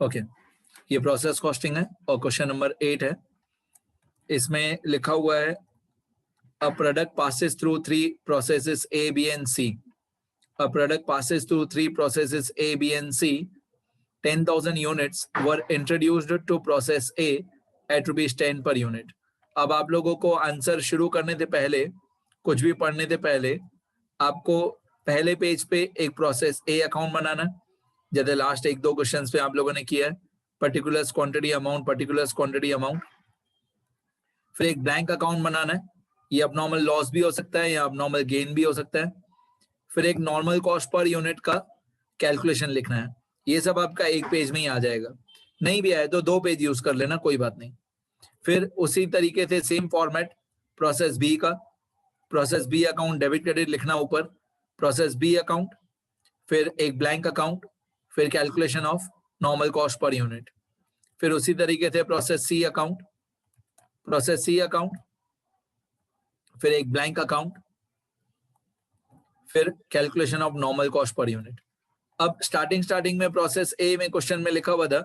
Okay, ये process costing है और क्वेश्चन नंबर 8 है। इसमें लिखा हुआ है a product passes through three processes A, B and C. A product passes through three processes A, B and C. 10,000 units were introduced to process A at rupees 10 per unit. अब आप लोगों को answer शुरू करने से पहले, कुछ भी पढ़ने से पहले, आपको पहले पेज पे एक प्रोसेस ए अकाउंट बनाना है, जैसे लास्ट एक दो क्वेश्चंस पे आप लोगों ने किया है, particulars quantity amount, particulars quantity amount. फिर एक ब्लैंक अकाउंट बनाना है, ये अबनॉर्मल लॉस भी हो सकता है या अबनॉर्मल गेन भी हो सकता है। फिर एक नॉर्मल कॉस्ट पर यूनिट का कैलकुलेशन लिखना है। ये सब आपका एक पेज में ही आ जाएगा, नहीं भी आए तो 2 पेज यूज कर लेना, कोई बात नहीं। फिर उसी तरीके से सेम फॉर्मेट प्रोसेस बी का, process B account debit credit लिखना ऊपर, प्रोसेस बी अकाउंट, फिर एक ब्लैंक अकाउंट, फिर calculation of normal cost per unit. फिर उसी तरीके से process C account, process C account, फिर एक ब्लैंक अकाउंट, फिर calculation of normal cost per unit. अब स्टार्टिंग में प्रोसेस ए में क्वेश्चन में लिखा हुआ था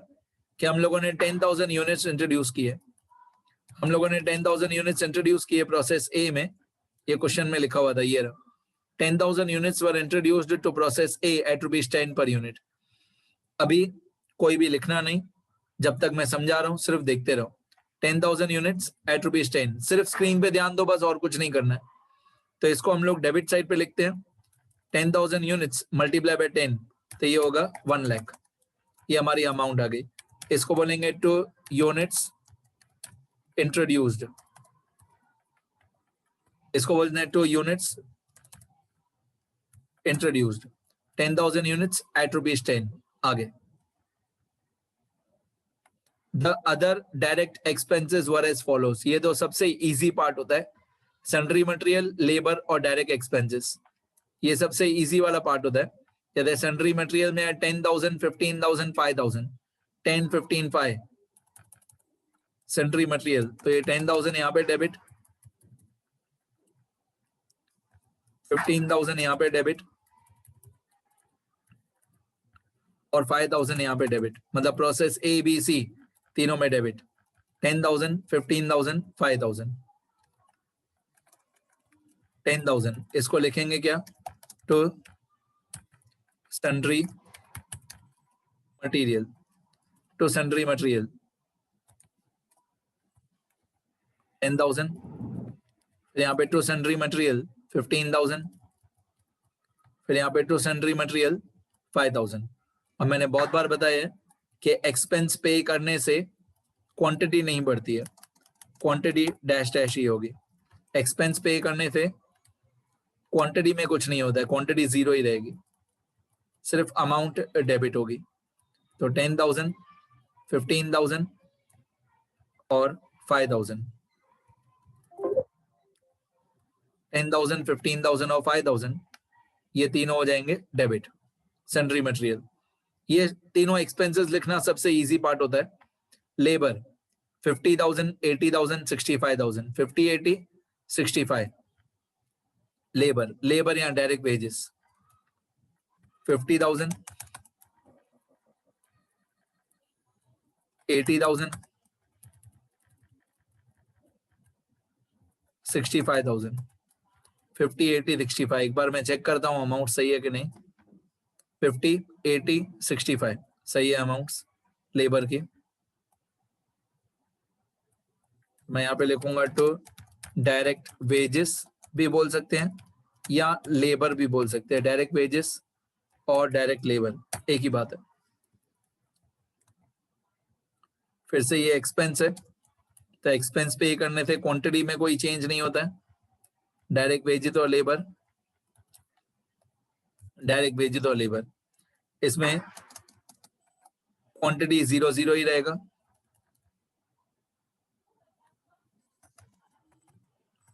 कि हम लोगों ने 10,000 यूनिट्स इंट्रोड्यूस किए, हम लोगों ने 10,000 यूनिट्स इंट्रोड्यूस किए प्रोसेस ए में, ये क्वेश्चन में लिखा हुआ था, ये रहा 10,000 units were introduced to process A at rupees 10 per unit. अभी कोई भी लिखना नहीं, जब तक मैं समझा रहा हूं सिर्फ देखते रहो। 10,000 यूनिट्स एट रुपीज 10, सिर्फ स्क्रीन पे ध्यान दो बस, और कुछ नहीं करना है। तो इसको हम लोग डेबिट साइड पे लिखते हैं, 10,000 यूनिट्स मल्टीप्लाई बाय 10, तो ये होगा 1 लाख, ये हमारी अमाउंट आ गई। इसको बोलेंगे टू यूनिट्स इंट्रोड्यूस्ड, इसको बोलते हैं to units introduced, 10,000 units at rupees 10। आगे the other direct expenses were as follows, ये तो सबसे इजी पार्ट होता है, सन्ड्री मटेरियल, लेबर और डायरेक्ट एक्सपेंसेस, ये सबसे इजी वाला पार्ट होता है। जैसे सन्ड्री मटेरियल में 10,000, 15,000, 5,000, 10, 15, 5 सन्ड्री मटेरियल, तो ये 10,000 यहाँ पे डेबिट, 15,000 यहाँ पे डेबिट और 5,000 यहाँ पे डेबिट, मतलब प्रोसेस ए बी सी तीनों में डेबिट, 10,000, 15,000, 5,000, 10,000। इसको लिखेंगे क्या, to sundry material, to sundry material 10,000, फिर यहाँ पे टू सन्ड्री मटेरियल 15,000, फिर यहाँ पे टू सन्ड्री मटेरियल 5,000। और मैंने बहुत बार बताया है कि एक्सपेंस पे करने से क्वांटिटी नहीं बढ़ती है, क्वांटिटी डैश डैश ही होगी। एक्सपेंस पे करने से क्वांटिटी में कुछ नहीं होता है, क्वांटिटी जीरो ही रहेगी, सिर्फ अमाउंट डेबिट होगी। तो 10,000, 15,000 और 5,000, 10,000, 15,000 और 5,000, ये तीनों हो जाएंगे डेबिट, सन्ड्री मटेरियल। ये तीनों एक्सपेंसेस लिखना सबसे इजी पार्ट होता है। लेबर 50,000, 80,000, 65,000, 50, 80, 65 लेबर, लेबर या डायरेक्ट वेजेस 50,000, 80,000, 65,000, 50, 80, 65। एक बार मैं चेक करता हूं अमाउंट सही है कि नहीं। 50, 80, 65 सही है अमाउंट्स लेबर की। मैं यहाँ पे लिखूंगा टू डायरेक्ट वेजेस भी बोल सकते हैं या लेबर भी बोल सकते हैं, डायरेक्ट वेजेस और डायरेक्ट लेबर एक ही बात है। फिर से ये एक्सपेंस है, तो एक्सपेंस पे करने से क्वांटिटी में कोई चेंज नहीं होता है, डायरेक्ट वेजेस और लेबर, डायरेक्ट वेजेस और लेबर, इसमें क्वांटिटी 0 0 ही रहेगा,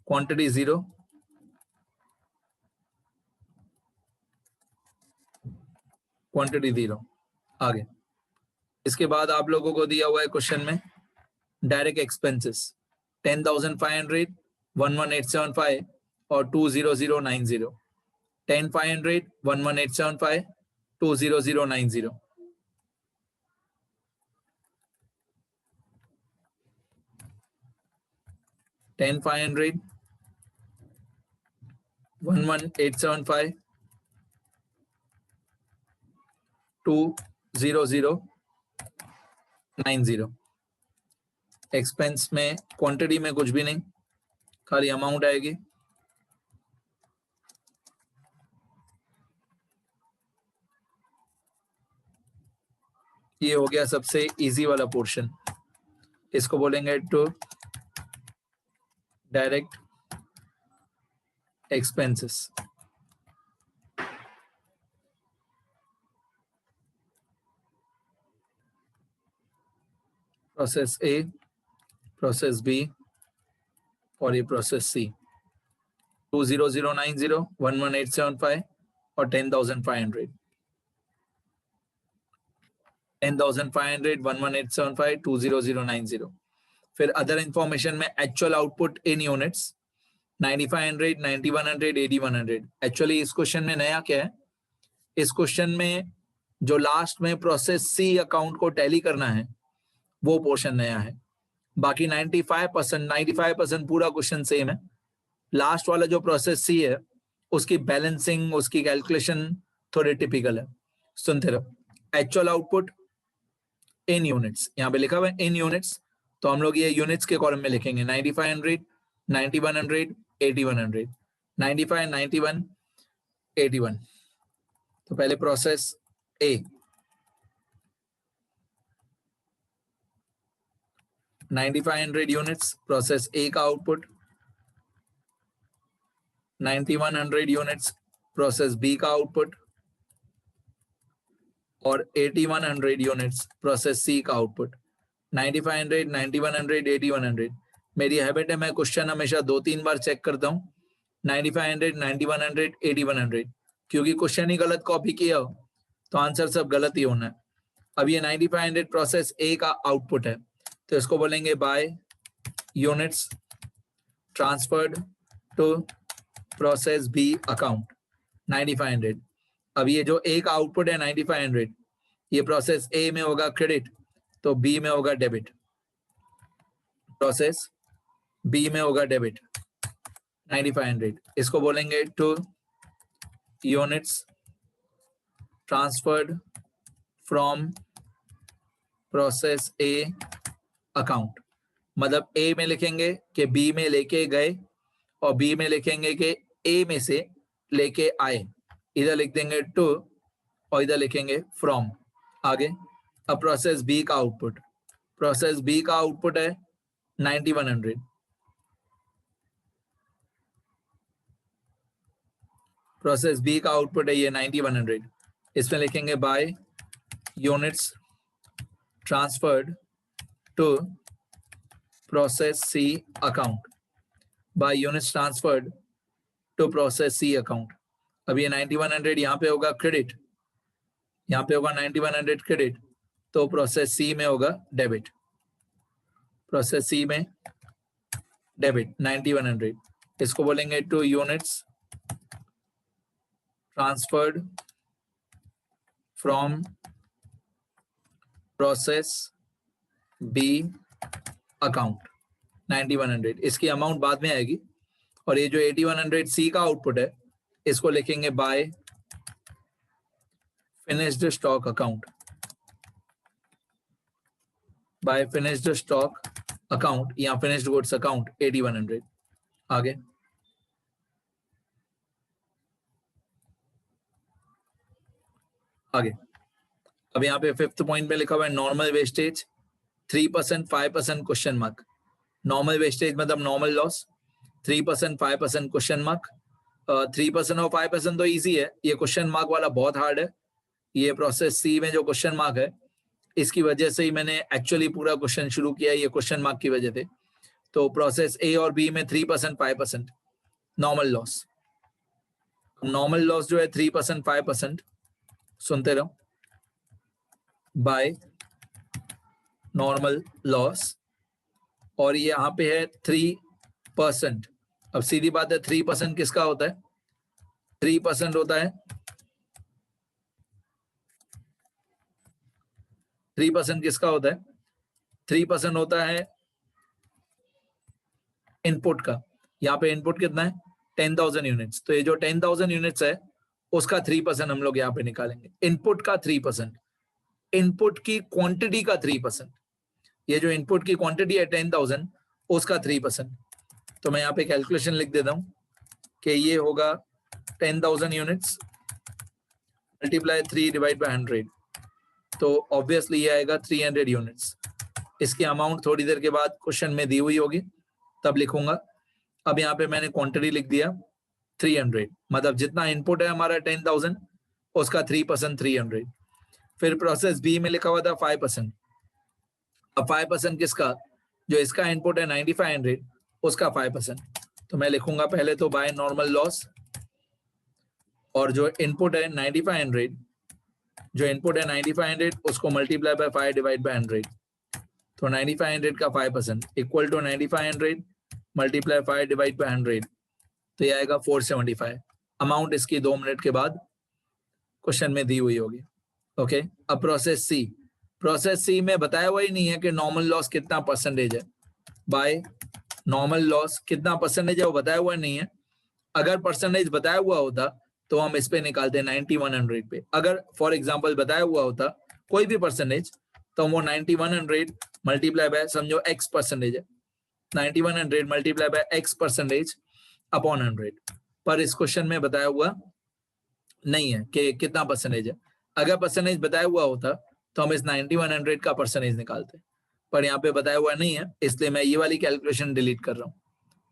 क्वांटिटी 0, क्वांटिटी 0। आगे इसके बाद आप लोगों को दिया हुआ है क्वेश्चन में डायरेक्ट एक्सपेंसेस 10,500, 11,875 और 20090, 10,500, 11,875, 20090। 10,500, 11,875, 2,00,90. एक्सपेंस में क्वांटिटी में कुछ भी नहीं, खाली अमाउंट आएगी. ये हो गया सबसे इजी वाला पोर्शन. इसको बोलेंगे to direct expenses. Process A, process B और ये प्रोसेस सी. 2,00,90, 11,875 और 10,500. 10,500, 11,875, 2,0090. फिर अदर इंफॉर्मेशन में एक्चुअल आउटपुट इन यूनिट्स 9,500, 9,100, 8,100. एक्चुअली इस क्वेश्चन में नया क्या है, इस क्वेश्चन में जो लास्ट में प्रोसेस सी अकाउंट को टैली करना है वो पोर्शन नया है. बाकी 95% पूरा क्वेश्चन सेम है. लास्ट वाला जो प्रोसेस सी है उसकी बैलेंसिंग, उसकी कैलकुलेशन थोड़ी टिपिकल है. सुनते रहो. एक्चुअल आउटपुट इन यूनिट्स, यहाँ पे लिखा हुआ है इन यूनिट्स, तो हम लोग ये यूनिट्स के कॉलम में लिखेंगे 9,500, 9,100, 8,100. 95, 91, 81. तो पहले प्रोसेस ए 9,500 यूनिट्स, प्रोसेस ए का आउटपुट. 9,100 यूनिट्स, प्रोसेस बी का आउटपुट. और 8,100 यूनिट्स, प्रोसेस सी का आउटपुट. 9,500, 9,100, 8,100. मेरी हैबिट है मैं क्वेश्चन हमेशा 2-3 बार चेक करता हूँ. 9,500, 9,100, 8,100, क्योंकि क्वेश्चन ही गलत कॉपी किया हो तो आंसर सब गलत ही होना है. अब ये 9,500 प्रोसेस ए का आउटपुट है, तो इसको बोलेंगे by units transferred to process B account 9,500. अब ये जो ए का आउटपुट है 9,500, ये प्रोसेस ए में होगा क्रेडिट, तो बी में होगा डेबिट. प्रोसेस बी में होगा डेबिट 9,500. इसको बोलेंगे to units transferred from process A account. मतलब ए में लिखेंगे कि बी में लेके गए और बी में लिखेंगे कि ए में से लेके आए. इधर लिख देंगे टू और इधर लिखेंगे फ्रॉम. आगे अब प्रोसेस बी का आउटपुट, प्रोसेस बी का आउटपुट है 9,100. प्रोसेस बी का आउटपुट है ये 9,100. इसमें लिखेंगे by units transferred to process C account, by units transferred to process C account. अब ये 9,100 यहाँ पे होगा क्रेडिट, यहाँ पे होगा 9,100 क्रेडिट, तो प्रोसेस सी में होगा डेबिट. प्रोसेस सी में डेबिट 9,100. इसको बोलेंगे to units transferred from process B account 9,100. इसकी अमाउंट बाद में आएगी. और ये जो 8,100 सी का आउटपुट है इसको लिखेंगे by finished stock account, by finished stock account या फिनिश्ड गुड्स अकाउंट 8,100. आगे आगे अब यहाँ पे 5th पॉइंट में लिखा हुआ है normal wastage 3%, 5% question mark. Normal wastage मतलब नॉर्मल लॉस 3%, 5% क्वेश्चन मार्क. 3% और 5% तो इजी है, ये क्वेश्चन मार्क वाला बहुत हार्ड है. ये प्रोसेस सी में जो क्वेश्चन मार्क है इसकी वजह से ही मैंने एक्चुअली पूरा क्वेश्चन शुरू किया, ये क्वेश्चन मार्क की वजह से. तो प्रोसेस ए और बी में 3%, 5% नॉर्मल लॉस. नॉर्मल लॉस जो है 3%, 5%, सुनते रहो, बाय नॉर्मल लॉस. और ये यहाँ पे है 3%. अब सीधी बात है 3% किसका होता है? 3% होता है 3% किसका होता है? 3% होता है इनपुट का, यहाँ पे इनपुट कितना है 10,000 यूनिट्स, तो ये जो 10,000 यूनिट्स है उसका 3% हम लोग यहाँ पे निकालेंगे, इनपुट का 3%, इनपुट की क्वांटिटी का 3%, ये जो इनपुट की क्वांटिटी है 10,000 उसका 3%। तो मैं यहाँ पे कैलकुलेशन लिख देता हूँ कि ये होगा 10,000 यूनिट्स मल्टीप्लाई 3 डिवाइड बाय 100, तो ऑब्वियसली ये आएगा 300 यूनिट्स। इसकी अमाउंट थोड़ी देर के बाद क्वेश्चन में दी हुई होगी तब लिखूंगा। अब यहाँ पे मैंने क्वांटिटी लिख दिया 300, मतलब जितना इनपुट है हमारा 10,000 उसका 3% 300। फिर प्रोसेस बी में लिखा हुआ था 5%। अब 5% किसका, जो इसका इनपुट है 9500 उसका 5%, तो मैं लिखूंगा पहले तो बाय नॉर्मल लॉस, और जो इनपुट है 9500, जो इनपुट है 9500 उसको मल्टीप्लाई बाय 5 डिवाइड बाय 100, तो 9500 का 5% equal to 9500 multiply 5 divide by 100, तो ये आएगा 475। अमाउंट इसकी 2 मिनट के बाद क्वेश्चन में दी हुई होगी। ओके, अब प्रोसेस सी, प्रोसेस सी में बताया हुआ ही नहीं है कि नॉर्मल लॉस कितना परसेंटेज है, बाय नॉर्मल लॉस कितना परसेंटेज है वो बताया हुआ नहीं है। अगर परसेंटेज बताया हुआ होता तो हम इस पे निकालते 9100 पे। अगर फॉर एग्जांपल बताया हुआ होता कोई भी परसेंटेज तो वो 9100 मल्टीप्लाई बाय, समझो x परसेंटेज है, 9100 multiply by x percentage upon 100, पर इस क्वेश्चन में बताया हुआ नहीं है कि कितना परसेंटेज है। अगर परसेंटेज बताया हुआ होता तो हम इस 9100 का परसेंटेज निकालते, पर यहाँ पे बताया हुआ नहीं है, इसलिए मैं ये वाली कैलकुलेशन डिलीट कर रहा हूँ।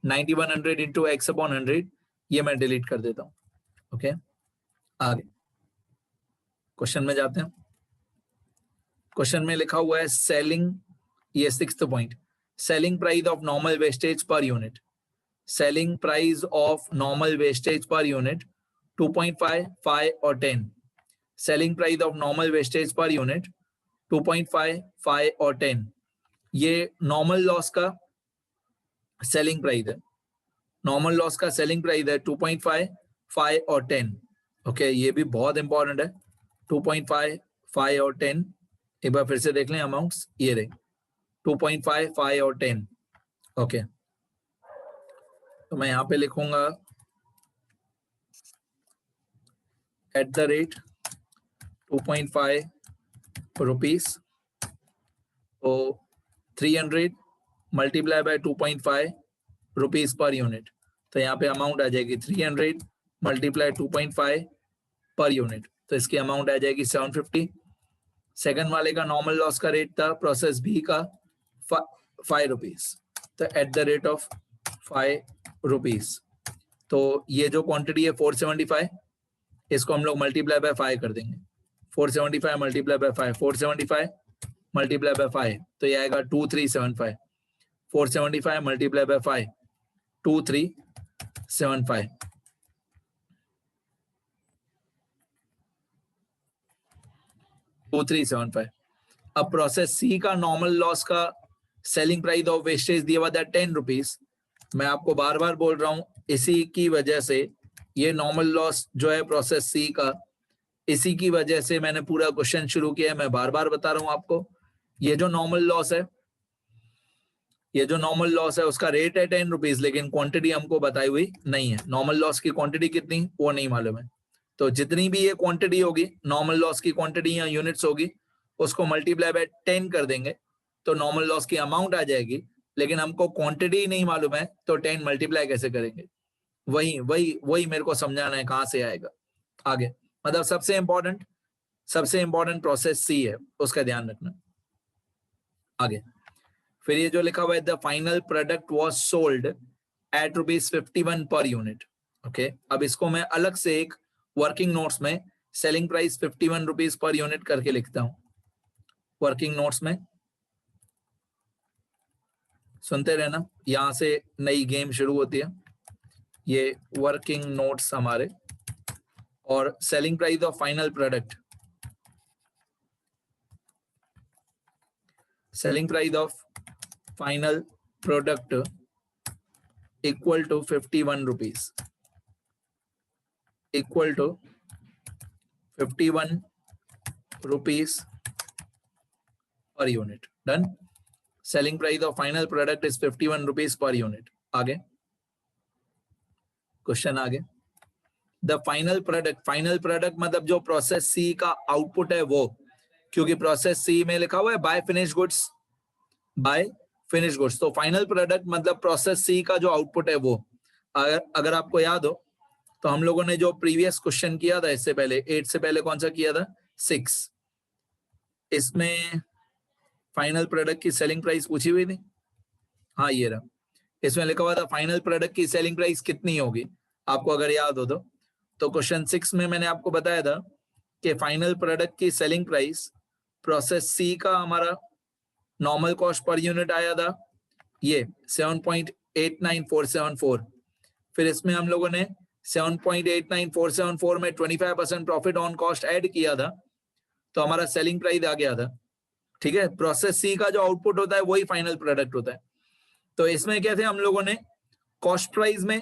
9100 इंटू एक्स अपॉन 100 ये मैं डिलीट कर देता हूँ। ओके, आगे क्वेश्चन में जाते हैं। क्वेश्चन में लिखा हुआ है सेलिंग, ये 6th point, selling price of normal wastage per unit, selling price of normal wastage per unit 2.5, 5 और 10, selling price of normal wastage per unit 2.5, 5 और 10, ये नॉर्मल लॉस का सेलिंग प्राइस है, नॉर्मल लॉस का सेलिंग प्राइस है 2.5, 5 और 10। Okay, ये भी बहुत इंपॉर्टेंट है, 2.5, 5 और 10। एक बार फिर से देख लें अमाउंट्स, ये रहे 2.5, 5 और 10। ओके, तो मैं यहाँ पे लिखूंगा एट द रेट 2.5 रुपीज, तो 300 multiply by 2.5 rupees per unit, तो यहाँ पे अमाउंट आ जाएगी 300 मल्टीप्लाई 2.5 पर यूनिट, तो इसकी अमाउंट आ जाएगी 750। सेकंड वाले का नॉर्मल लॉस का रेट था प्रोसेस बी का 5 रुपीज, तो eight the rate of 5 rupees, तो ये जो क्वांटिटी है 475, इसको हम लोग मल्टीप्लाई बाय 5 कर देंगे, 475 मल्टीप्लाई बाय 5, 475 मल्टीप्लाई बाय 5, तो ये आएगा 2375, 475 मल्टीप्लाई बाय 5, 2375। अब प्रोसेस सी का नॉर्मल लॉस का सेलिंग प्राइस ऑफ वेस्टेज दिया हुआ था 10 रुपीज। मैं आपको बार बार बोल रहा हूं, इसी की वजह से ये नॉर्मल लॉस जो है प्रोसेस सी का, इसी की वजह से मैंने पूरा क्वेश्चन शुरू किया है। मैं बार बार बता रहा हूं आपको, ये जो नॉर्मल लॉस है, ये जो नॉर्मल लॉस है उसका रेट है 10 रुपीज, लेकिन क्वांटिटी हमको बताई हुई नहीं है। नॉर्मल लॉस की क्वांटिटी कितनी वो नहीं मालूम है, तो जितनी भी ये क्वांटिटी होगी, नॉर्मल लॉस की क्वांटिटी या यूनिट्स होगी, उसको मल्टीप्लाई बाय 10 कर देंगे तो नॉर्मल लॉस की अमाउंट आ जाएगी, लेकिन हमको क्वांटिटी नहीं मालूम है तो 10 मल्टीप्लाई कैसे करेंगे, वही वही वही मेरे को समझाना है कहां से आएगा आगे। मतलब सबसे इंपॉर्टेंट प्रोसेस सी है, उसका ध्यान रखना। आगे फिर ये जो लिखा हुआ है the final product was sold at ₹51 per unit. Okay, अब इसको मैं अलग से एक वर्किंग नोट्स में selling price 51 rupees per unit करके लिखता हूं। वर्किंग नोट्स में सुनते रहना, यहां से नई गेम शुरू होती है। ये वर्किंग नोट्स हमारे, और selling price of final product, selling price of final product equal to 51 rupees, equal to 51 rupees per unit. Done. Selling price of final product is 51 rupees per unit. आगे question आगे, the final product मतलब जो process C का output है वो, क्योंकि process C में लिखा हुआ है बाय फिनिश गुड्स, तो फाइनल प्रोडक्ट मतलब प्रोसेस सी का जो आउटपुट है वो। अगर आपको याद हो तो हम लोगों ने जो प्रीवियस क्वेश्चन किया था इससे पहले, 8 से पहले कौन सा किया था, 6, इसमें फाइनल प्रोडक्ट की सेलिंग प्राइस पूछी हुई थी। हाँ ये रहा, इसमें लिखा हुआ था फाइनल प्रोडक्ट की सेलिंग प्राइस कितनी होगी, आपको अगर याद हो तो क्वेश्चन 6 में मैंने आपको बताया था कि फाइनल प्रोडक्ट की सेलिंग प्राइस प्रोसेस सी का हमारा नॉर्मल कॉस्ट पर यूनिट आया था ये 7.89474, फिर इसमें हम लोगों ने 7.89474 में 25% प्रॉफिट ऑन कॉस्ट ऐड किया था, तो हमारा सेलिंग प्राइस आ गया था। ठीक है, प्रोसेस सी का जो आउटपुट होता है वही फाइनल प्रोडक्ट होता है। तो इसमें क्या थे, हम लोगों ने कॉस्ट प्राइस में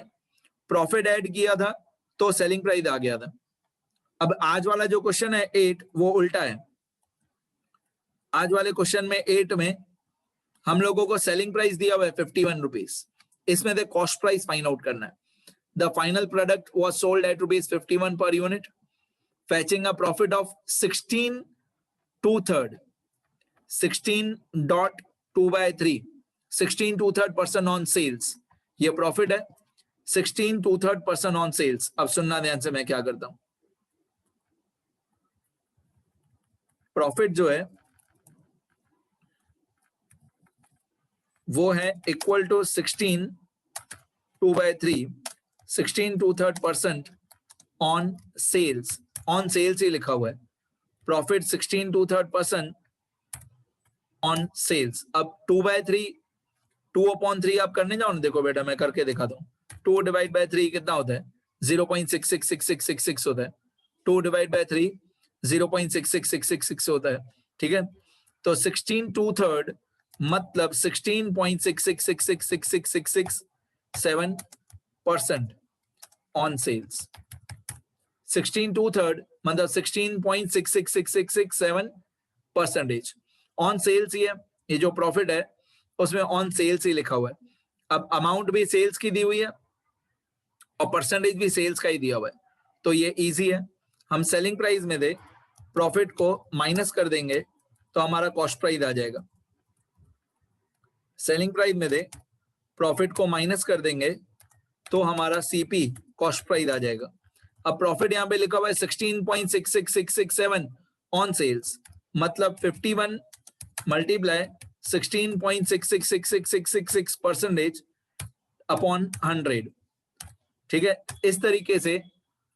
प्रॉफिट ऐड किया था तो सेलिंग प्राइस आ गया था। अब आज वाला जो क्वेश्चन है 8 वो उल्टा है। आज वाले क्वेश्चन में 8 में हम लोगों को सेलिंग प्राइस दिया हुआ है 51 रुपीज, इसमें से कॉस्ट प्राइस फाइंड आउट करना है। The final product was sold at ₹51 per unit, fetching a profit of 16.2% on sales। ये प्रॉफिट है 16/3% on sales। अब सुनना ध्यान से मैं क्या करता हूं, प्रॉफिट जो है वो है equal to 16/3% on sales, on sales ही लिखा हुआ है, प्रॉफिट 16/3% ऑन सेल्स। अब 2/3 आप करने जाओ ना, देखो बेटा मैं करके दिखाता हूँ। 2/3 कितना होता है, 0.666666 होता है। 2/3 0.666666 होता है। ठीक है, तो 16/3 मतलब 16.66666667% ऑन सेल्स। 16/3 मतलब 16.666667% ऑन सेल्स ही है। ये जो प्रॉफिट है उसमें ऑन सेल्स ही लिखा हुआ है। अब अमाउंट भी सेल्स की दी हुई है और परसेंटेज भी सेल्स का ही दिया हुआ है, तो ये इजी है। हम सेलिंग प्राइस में दे प्रॉफिट को माइनस कर देंगे तो हमारा कॉस्ट प्राइस आ जाएगा। सेलिंग प्राइस में दे प्रॉफिट को माइनस कर देंगे तो हमारा सीपी कॉस्ट प्राइस आ जाएगा। अब प्रॉफिट यहाँ पे लिखा हुआ है 16.666667 ऑन सेल्स, मतलब 51 मल्टीप्लाई 16.666666 अपॉन 100। ठीक है, इस तरीके से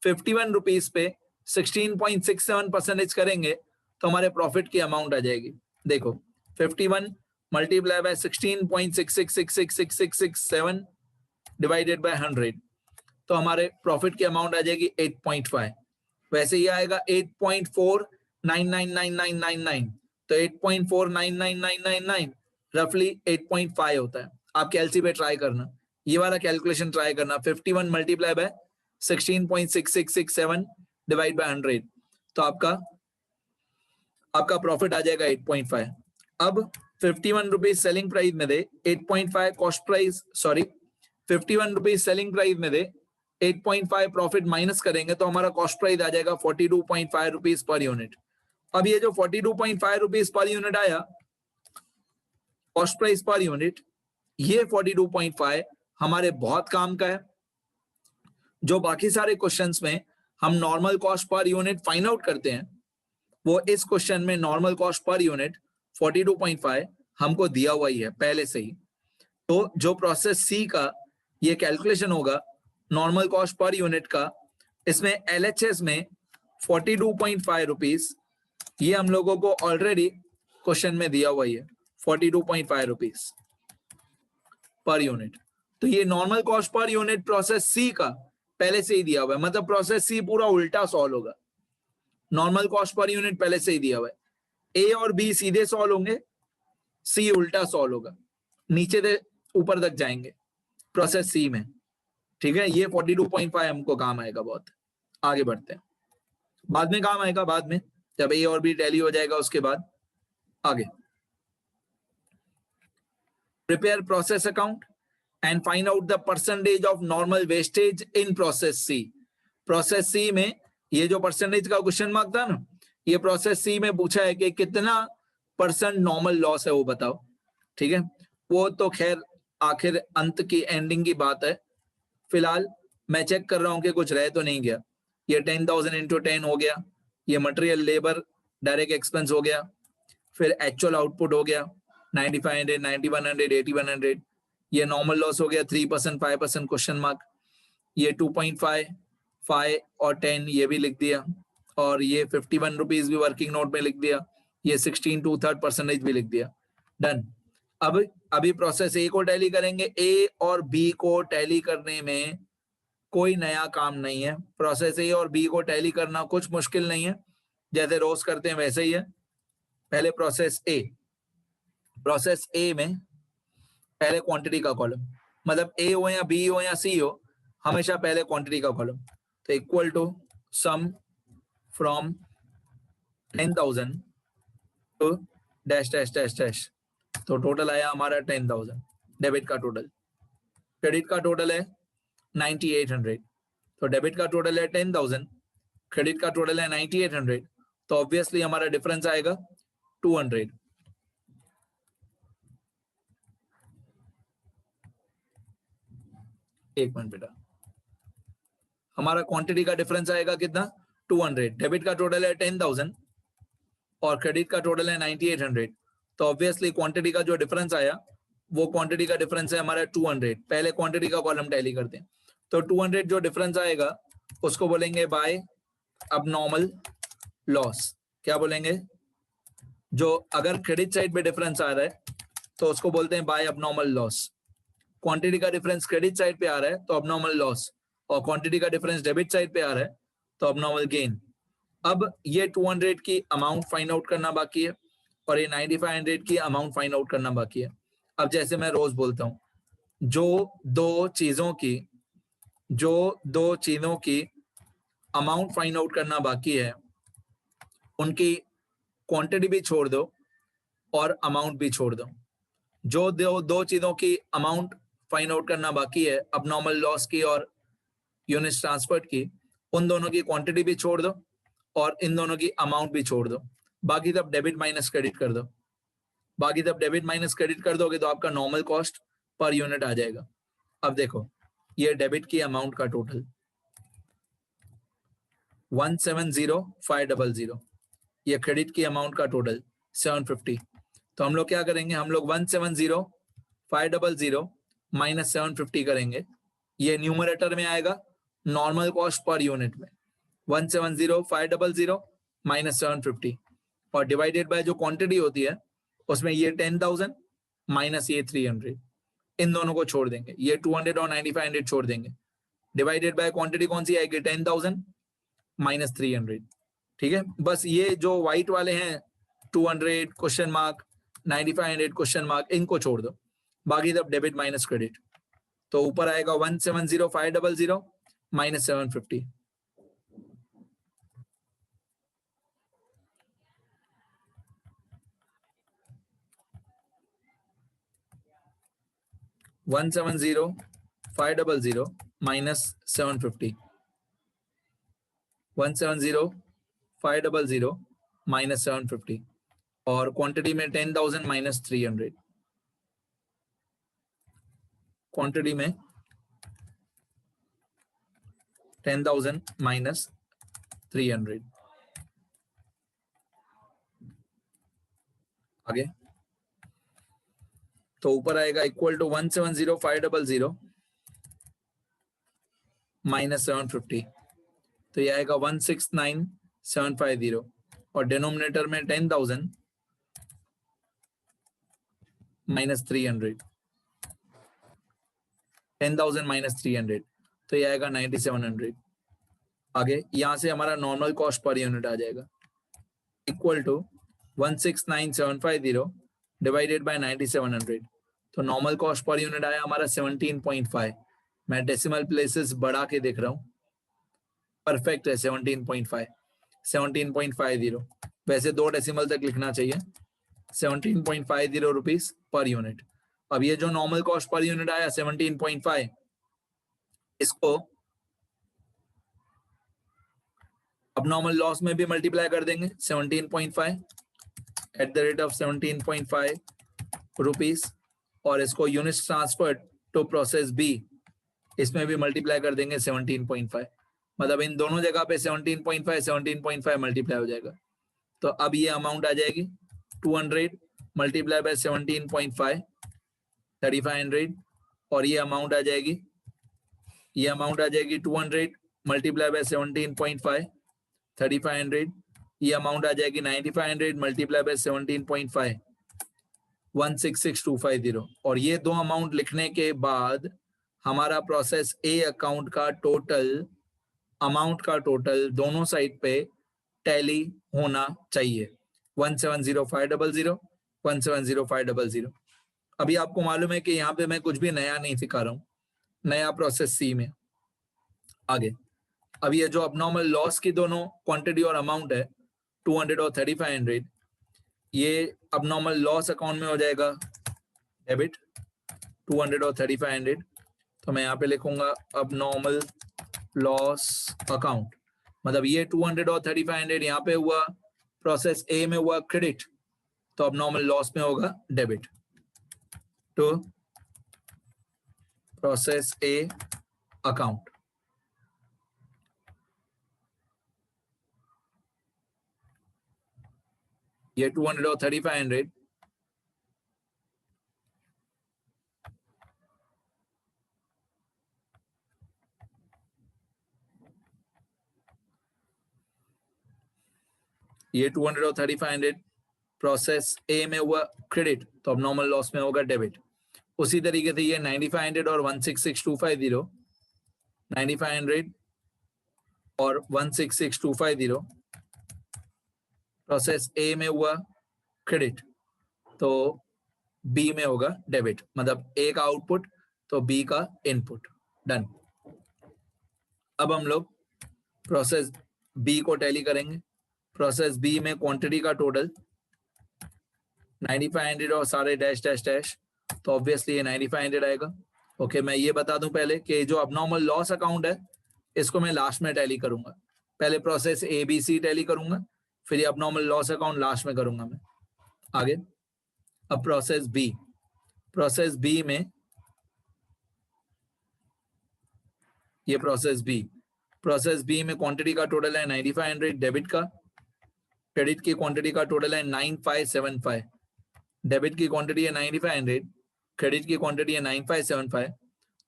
51 रुपीज पे 16.67% करेंगे तो हमारे प्रॉफिट की अमाउंट आ जाएगी। देखो 51 मल्टीप्लाई बाय 16.66666667 डिवाइडेड बाय 100, तो हमारे प्रॉफिट की अमाउंट आ जाएगी 8.5। वैसे ही आएगा 8.499999, तो 8.499999 रफली 8.5 होता है। आप कैलसी पे ट्राई करना, ये वाला कैलकुलेशन ट्राई करना, 51 मल्टीप्लाई बाय 16.6667 डिवाइड बाय 100, तो आपका प्रॉफिट आ जाएगा 8.5। अब 51 रुपीज सेलिंग प्राइस में दे 8.5 cost price, sorry 51 rupees selling price में दे 8.5 प्रॉफिट माइनस करेंगे तो हमारा कॉस्ट प्राइस आ जाएगा 42.5 रुपीज पर यूनिट। अब ये जो 42.5 रुपीज पर यूनिट आया कॉस्ट प्राइस पर यूनिट, ये 42.5 हमारे बहुत काम का है। जो बाकी सारे क्वेश्चंस में हम normal cost per unit find out करते हैं, वो इस क्वेश्चन में नॉर्मल कॉस्ट पर यूनिट 42.5 हमको दिया हुआ ही है पहले से ही। तो जो प्रोसेस सी का ये कैलकुलेशन होगा नॉर्मल कॉस्ट पर यूनिट का, इसमें एलएचएस में 42.5 रुपीज ये हम लोगों को ऑलरेडी क्वेश्चन में दिया हुआ ही है, 42.5 रुपीज पर यूनिट। तो ये normal cost per unit process C का पहले से ही दिया हुआ है, मतलब प्रोसेस सी पूरा उल्टा सॉल्व होगा। नॉर्मल कॉस्ट पर यूनिट पहले से ही दिया हुआ है, ए और बी सीधे सॉल्व होंगे, सी उल्टा सॉल्व होगा, नीचे से ऊपर तक जाएंगे प्रोसेस सी में। ठीक है, ये 42.5 हमको काम आएगा बहुत। आगे बढ़ते हैं, बाद में काम आएगा, बाद में जब ए और बी टैली हो जाएगा उसके बाद। आगे prepare process account, and find out the percentage of normal wastage in process C. Process C में ये जो परसेंटेज का क्वेश्चन मार्क था ना, ये प्रोसेस सी में पूछा है कि कितना परसेंट नॉर्मल लॉस है वो बताओ। ठीक है, वो तो खैर आखिर अंत की एंडिंग की बात है। फिलहाल मैं चेक कर रहा हूं कि कुछ रह तो नहीं गया। ये 10,000 इंटू 10 हो गया, ये मटेरियल लेबर डायरेक्ट एक्सपेंस हो गया, फिर एक्चुअल आउटपुट हो गया 9500, 9100, 8100, ये नॉर्मल लॉस हो गया 3%, 5% क्वेश्चन मार्क, ये 2.5, 5 और 10 ये भी लिख दिया, और ये 51 रुपीज भी वर्किंग नोट में लिख दिया, ये 16 2/3% भी लिख दिया। डन। अब अभी प्रोसेस ए को टैली करेंगे। ए और बी को टैली करने में कोई नया काम नहीं है। प्रोसेस ए और बी को टैली करना कुछ मुश्किल नहीं है, जैसे रोज करते हैं वैसे ही है। पहले प्रोसेस ए में पहले क्वांटिटी का कॉलम, मतलब ए हो या बी हो या सी हो, हमेशा पहले क्वांटिटी का कॉलम। तो equal to sum from 10,000 to dash dash dash dash. तो टोटल आया हमारा 10,000 डेबिट का टोटल। क्रेडिट का टोटल है 9,800। तो डेबिट का टोटल है 10,000, क्रेडिट का टोटल है 9,800, तो ऑब्वियसली हमारा डिफरेंस आएगा 200। एक मिनट बेटा, हमारा क्वांटिटी का डिफरेंस आएगा कितना? 200। डेबिट का टोटल है 10,000 और क्रेडिट का टोटल है 9,800, तो ऑब्वियसली क्वांटिटी का जो डिफरेंस आया वो क्वांटिटी का डिफरेंस है हमारा 200। पहले क्वांटिटी का कॉलम टैली करते हैं। तो 200 जो डिफरेंस आएगा उसको बोलेंगे बाय अबनॉर्मल लॉस। क्या बोलेंगे? जो अगर क्रेडिट साइड पे डिफरेंस आ रहा है तो उसको बोलते हैं बाय अबनॉर्मल लॉस। क्वांटिटी का डिफरेंस क्रेडिट साइड पे आ रहा है तो अबनॉर्मल लॉस, और क्वांटिटी का डिफरेंस डेबिट साइड पे आ रहा है तो अबनॉर्मल गेन। अब ये 200 की अमाउंट फाइंड आउट करना बाकी है और ये 9,500 की अमाउंट फाइंड आउट करना बाकी है। अब जैसे मैं रोज बोलता हूं, जो दो चीजों की अमाउंट फाइंड आउट करना बाकी है उनकी क्वांटिटी भी छोड़ दो और अमाउंट भी छोड़ दो। जो दो चीजों की अमाउंट फाइंड आउट करना बाकी है, अबनॉर्मल लॉस की और यूनिट्स ट्रांसफर्ड की, उन दोनों की क्वांटिटी भी छोड़ दो और इन दोनों की अमाउंट भी छोड़ दो। बाकी तब डेबिट माइनस क्रेडिट कर दो। बाकी तब डेबिट माइनस क्रेडिट कर दोगे तो आपका नॉर्मल कॉस्ट पर यूनिट आ जाएगा। अब देखो, ये डेबिट की अमाउंट का टोटल 170,500, ये क्रेडिट की अमाउंट का टोटल 750। तो हम लोग क्या करेंगे? हम लोग 170,500 माइनस 750 करेंगे। ये न्यूमरेटर में आएगा नॉर्मल कॉस्ट पर यूनिट में 170,500 माइनस 750, और डिवाइडेड बाय जो क्वांटिटी होती है उसमें ये 10,000 माइनस ये 300, इन दोनों को छोड़ देंगे। ये 200 और 9,500 छोड़ देंगे। डिवाइडेड बाय क्वांटिटी कौन सी आएगी? 10,000 माइनस 300। ठीक है, बस ये जो व्हाइट वाले हैं 200 क्वेश्चन मार्क, 9,500 क्वेश्चन मार्क, इनको छोड़ दो। बाकी तब डेबिट माइनस क्रेडिट। तो ऊपर आएगा 170,500 माइनस 750। $170,500 माइनस 750, 170,500 माइनस 750, और क्वांटिटी में 10,000 माइनस 300। क्वांटिटी में 10,000 माइनस 300। आगे तो ऊपर आएगा इक्वल टू 170,500 माइनस 750, तो ये आएगा 169,750, और डिनोमिनेटर में 10,000 माइनस 300, 10,000 माइनस 300, तो ये आएगा 9,700। आगे यहां से हमारा नॉर्मल कॉस्ट पर यूनिट आ जाएगा इक्वल टू 169,750 डिवाइडेड बाय 9,700। तो नॉर्मल कॉस्ट पर यूनिट आया हमारा 17.5। मैं डेसिमल प्लेसेस बढ़ा के देख रहा हूं, परफेक्ट है 17.5, 17.50। वैसे 2 डेसिमल तक लिखना चाहिए। 17.50 रुपीज पर यूनिट। अब ये जो नॉर्मल कॉस्ट पर यूनिट आया 17.5, इसको अब नॉर्मल लॉस में भी मल्टीप्लाई कर देंगे 17.5 at the rate of 17.5 rupees, और इसको units transferred to process B, इसमें भी मल्टीप्लाई कर देंगे 17.5। मतलब इन दोनों जगह पे 17.5 मल्टीप्लाई हो जाएगा। तो अब ये अमाउंट आ जाएगी 200 मल्टीप्लाई बाय 17.5 3500, और ये अमाउंट आ जाएगी 200 मल्टीप्लाई बाय 17.5 3500, ये अमाउंट आ जाएगी 9500 मल्टीप्लाई बाय 17.5 166250। और ये दो अमाउंट लिखने के बाद हमारा प्रोसेस ए अकाउंट का टोटल अमाउंट का टोटल दोनों साइड पे टैली होना चाहिए 170500 170500। अभी आपको मालूम है कि यहाँ पे मैं कुछ भी नया नहीं सिखा रहा हूँ, नया प्रोसेस सी में। आगे अब ये जो अबनॉर्मल लॉस की दोनों क्वांटिटी और अमाउंट है 200 और 3500, ये अबनॉर्मल लॉस अकाउंट में हो जाएगा डेबिट 200 और 3500। तो मैं यहाँ पे लिखूंगा अबनॉर्मल लॉस अकाउंट, मतलब ये 200 और 3500 यहाँ पे हुआ, प्रोसेस ए में हुआ क्रेडिट, तो अबनॉर्मल लॉस में होगा debit to process A account. ये 200 और 3500 ये 200 और 3500 प्रोसेस ए में हुआ क्रेडिट, तो अब नॉर्मल लॉस में होगा डेबिट। उसी तरीके से ये 9500 और 166250 9500 और 166250 प्रोसेस ए में हुआ क्रेडिट, तो बी में होगा डेबिट, मतलब ए का आउटपुट तो बी का इनपुट। डन। अब हम लोग प्रोसेस बी को टैली करेंगे। प्रोसेस बी में क्वांटिटी का टोटल 9500 और सारे डैश डैश डैश, तो ऑब्वियसली ये 9500 आएगा। ओके, मैं ये बता दूं पहले कि जो अबनॉर्मल लॉस अकाउंट है इसको मैं लास्ट में टैली करूंगा। पहले process A B C tally करूंगा, फिर ये अबनॉर्मल लॉस अकाउंट लास्ट में करूंगा मैं। आगे अब प्रोसेस बी में ये प्रोसेस बी में क्वांटिटी का टोटल है 9500 डेबिट का, क्रेडिट की क्वांटिटी का टोटल है 9575। डेबिट की क्वांटिटी है 9500, क्रेडिट की क्वांटिटी है 9575,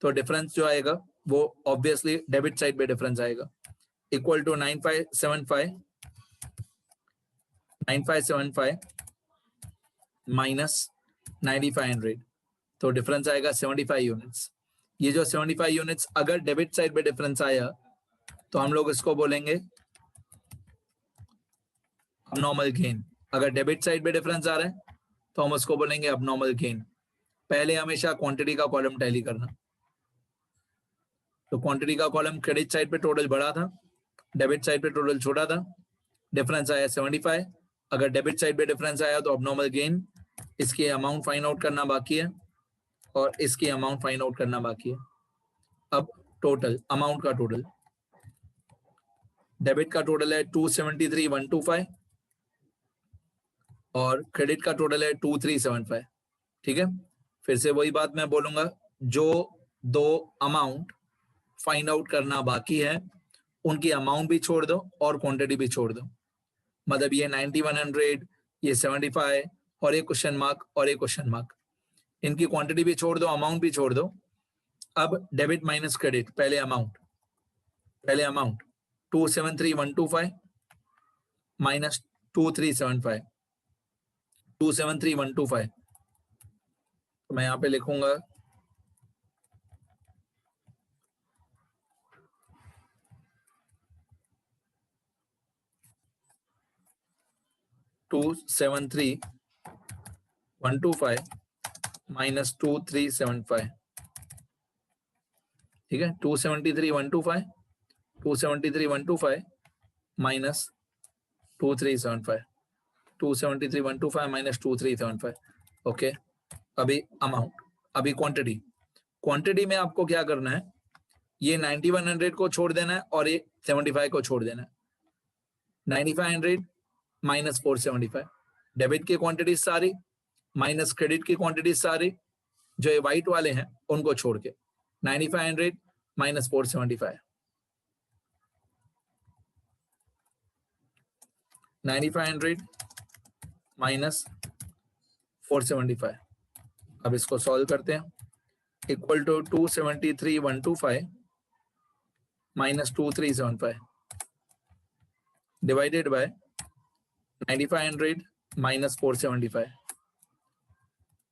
तो डिफरेंस जो आएगा वो ऑब्वियसली डेबिट साइड पे डिफरेंस आएगा, इक्वल टू 9575 माइनस 9500, तो डिफरेंस आएगा 75 यूनिट्स। ये जो 75 यूनिट्स अगर डेबिट साइड पे डिफरेंस आया तो हम लोग इसको बोलेंगे अबनॉर्मल गेन। अगर डेबिट साइड पे डिफरेंस आ रहा है तो हम उसको बोलेंगे अबनॉर्मल गेन। पहले हमेशा क्वांटिटी का कॉलम टैली करना, तो क्वांटिटी का कॉलम क्रेडिट साइड पे टोटल बड़ा था, डेबिट साइड पे टोटल छोटा था, डिफरेंस आया 75। अगर डेबिट साइड पे डिफरेंस आया तो अबनॉर्मल गेन, इसकी अमाउंट फाइंड आउट करना बाकी है और इसकी अमाउंट फाइंड आउट करना बाकी है। अब टोटल अमाउंट का टोटल, डेबिट का टोटल है 273,125 और क्रेडिट का टोटल है 2375। ठीक है, फिर से वही बात मैं बोलूंगा, जो दो अमाउंट फाइंड आउट करना बाकी है उनकी अमाउंट भी छोड़ दो और क्वांटिटी भी छोड़ दो। मतलब ये 9100, ये 75 और एक क्वेश्चन मार्क और एक क्वेश्चन मार्क, इनकी क्वांटिटी भी छोड़ दो, अमाउंट भी छोड़ दो। अब डेबिट माइनस क्रेडिट, पहले अमाउंट 273,125 माइनस 2375, 273,125, तो मैं यहाँ पे लिखूंगा 273,125 माइनस 2375। ठीक है, 273,125 माइनस 2375, 273,125 माइनस 2375। ओके, अभी अमाउंट अभी क्वांटिटी में आपको क्या करना है, ये 9100 को छोड़ देना है और ये 75 को छोड़ देना है। 9500 माइनस 475, डेबिट की क्वांटिटी सारी माइनस क्रेडिट की क्वांटिटी सारी, जो ये व्हाइट वाले हैं उनको छोड़ के 9500 माइनस 475, 9500 माइनस 475। अब इसको सॉल्व करते हैं, equal to 273,125 minus 2375 divided by 9500 minus 475।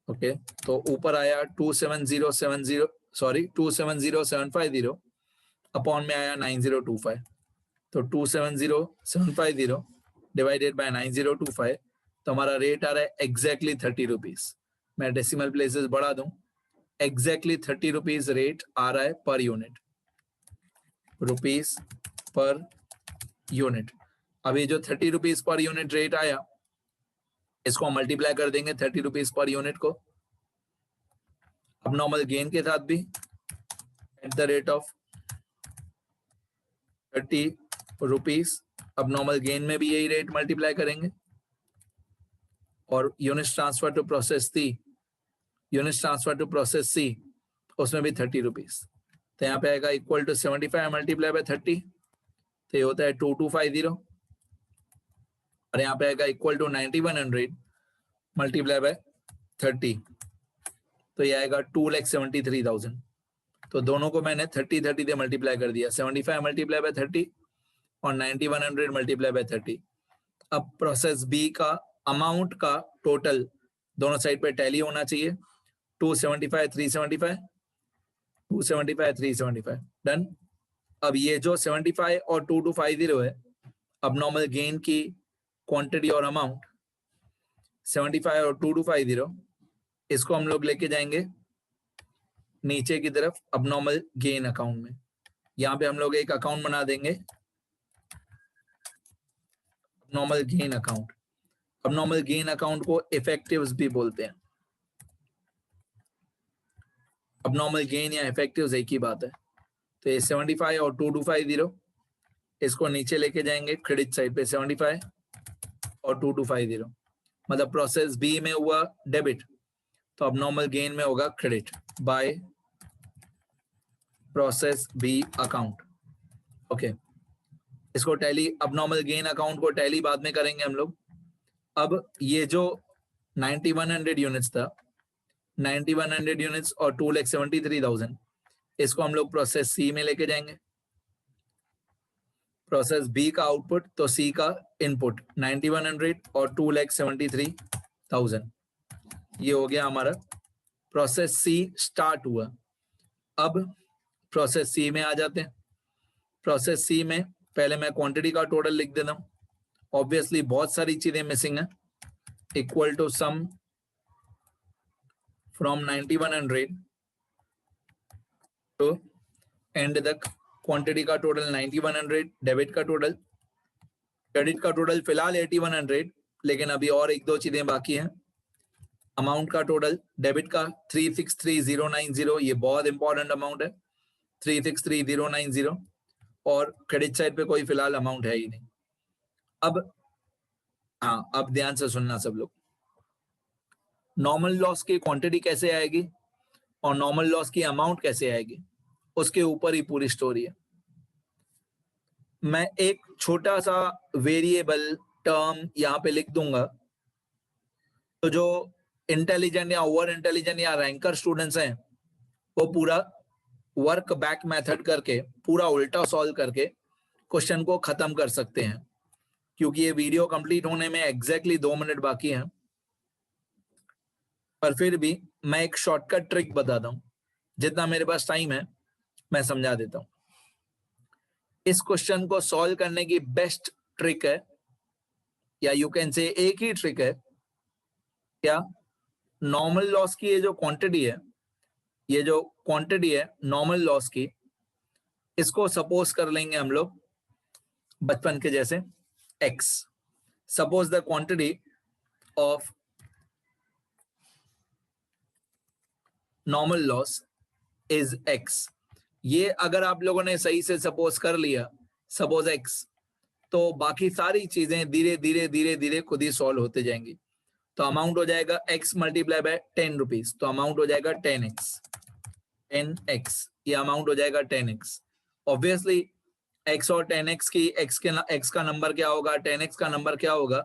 Okay, तो ऊपर आया 270,750 अपॉन में आया 9025, तो 270,750 डिवाइडेड बाय 9025, तो हमारा रेट आ रहा है एग्जैक्टली 30 रुपीज। मैं डेसिमल प्लेसेस बढ़ा दूं, एग्जैक्टली 30 रुपीज रेट आ रहा है per unit, rupees per unit. अभी जो 30 रुपीज पर यूनिट रेट आया, इसको मल्टीप्लाई कर देंगे 30 रुपीज पर यूनिट को अब नॉर्मल गेन के साथ भी, eight the rate of 30 rupees. अब नॉर्मल गेन में भी यही रेट मल्टीप्लाई करेंगे, और यूनिट ट्रांसफर टू प्रोसेस सी, उसमें भी 30 रुपीज। तो यहाँ पे आएगा इक्वल टू 75 मल्टीप्लाई बाय 30, तो ये होता है 2250, और यहाँ पे आएगा इक्वल टू 9100 मल्टीप्लाई बाय 30, तो ये आएगा 2,73,000। तो दोनों को मैंने 30 से मल्टीप्लाई कर दिया, 75 मल्टीप्लाई बाय 30 और 9100 मल्टीप्लाई बाय 30। अब प्रोसेस बी का अमाउंट का टोटल दोनों साइड पे टैली होना चाहिए, 275 375, 275 375 डन। अब ये जो 75 और 2250 है, अब नॉर्मल गेन की क्वांटिटी और अमाउंट 75 और 2250, इसको हम लोग लेके जाएंगे नीचे की तरफ अब नॉर्मल गेन अकाउंट में। यहाँ पे हम लोग एक अकाउंट बना देंगे नॉर्मल गेन अकाउंट। अब नॉर्मल गेन अकाउंट को इफेक्टिव्स भी बोलते हैं। अब नॉर्मल गेन या इफेक्टिव्स एक ही बात है। तो ये 75 और 2250, इसको नीचे लेके जाएंगे क्रेडिट साइड पे, 75 और 2250, मतलब प्रोसेस बी में हुआ डेबिट, तो अब नॉर्मल गेन में होगा credit by process B account. Okay, इसको टैली, अब नॉर्मल गेन अकाउंट को टैली बाद में करेंगे हम लोग। अब ये जो 9100 यूनिट्स था, 9100 यूनिट्स और 2,73,000, इसको हम लोग प्रोसेस सी में लेके जाएंगे। प्रोसेस बी का आउटपुट तो सी का इनपुट 9100 और 2,73,000, ये हो गया हमारा प्रोसेस सी स्टार्ट हुआ। अब प्रोसेस सी में आ जाते हैं। प्रोसेस सी में पहले मैं क्वांटिटी का टोटल लिख देता हूं, ऑब्वियसली बहुत सारी चीजें मिसिंग है। Equal to sum from 9100 to end तक, क्वांटिटी का टोटल 9100, डेबिट का टोटल, क्रेडिट का टोटल फिलहाल 8100, लेकिन अभी और एक दो चीजें बाकी हैं। अमाउंट का टोटल, डेबिट का 363,090, ये बहुत इंपॉर्टेंट अमाउंट है 363,090, और क्रेडिट साइड पे कोई फिलहाल अमाउंट है ही नहीं। अब हाँ, अब ध्यान से सुनना सब लोग, नॉर्मल लॉस की क्वांटिटी कैसे आएगी और नॉर्मल लॉस की अमाउंट कैसे आएगी, उसके ऊपर ही पूरी स्टोरी है। मैं एक छोटा सा वेरिएबल टर्म यहाँ पे लिख दूंगा, तो जो इंटेलिजेंट या ओवर इंटेलिजेंट या रैंकर स्टूडेंट्स हैं, वो पूरा वर्क बैक मेथड करके, पूरा उल्टा सॉल्व करके क्वेश्चन को खत्म कर सकते हैं, क्योंकि ये वीडियो कंप्लीट होने में एग्जैक्टली 2 मिनट बाकी हैं। पर फिर भी मैं एक शॉर्टकट ट्रिक बताता हूं, जितना मेरे पास टाइम है मैं समझा देता हूं। इस क्वेश्चन को सॉल्व करने की बेस्ट ट्रिक है, या यू कैन से एक ही ट्रिक है, क्या नॉर्मल लॉस की ये जो क्वांटिटी है, ये जो क्वांटिटी है नॉर्मल लॉस की, इसको सपोज कर लेंगे हम लोग बचपन के जैसे x। Suppose the quantity of normal loss is x। ये अगर आप लोगों ने सही से सपोज कर लिया, सपोज x, तो बाकी सारी चीजें धीरे धीरे धीरे धीरे खुद ही सॉल्व होते जाएंगी। तो अमाउंट हो जाएगा x मल्टीप्लाई बाय 10 रुपीज, तो अमाउंट हो जाएगा 10x। ये अमाउंट हो जाएगा 10x। ऑब्वियसली x और 10x की x का नंबर क्या होगा, 10x का नंबर क्या होगा,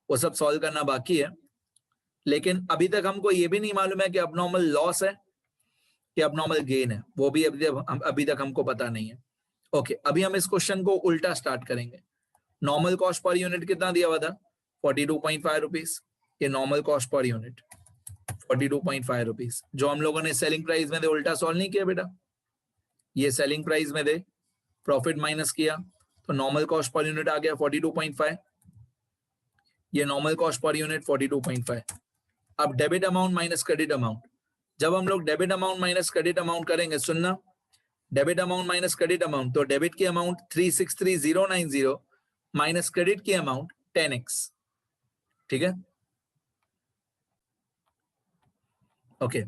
वो सब सॉल्व करना बाकी है। लेकिन अभी तक हमको ये भी नहीं मालूम है कि अबनॉर्मल लॉस है कि अबनॉर्मल गेन है, वो भी अभी तक हमको पता नहीं है। ओके, अभी हम इस क्वेश्चन को उल्टा स्टार्ट करेंगे। नॉर्मल कॉस्ट पर यूनिट कितना दिया हुआ था, 42.5 रुपीज। ये normal cost per unit 42.5 rupees, जो हम लोगों ने सेलिंग प्राइस में दे उल्टा सॉल्व नहीं किया बेटा, ये सेलिंग प्राइस में दे प्रॉफिट माइनस किया, तो नॉर्मल कॉस्ट पर यूनिट आ गया 42.5। ये नॉर्मल कॉस्ट पर यूनिट 42.5। अब debit amount minus credit amount, जब हम लोग debit amount minus credit amount करेंगे, सुनना, debit amount minus credit amount, तो डेबिट की अमाउंट 363090 माइनस क्रेडिट की अमाउंट 10x। ठीक है, ओके।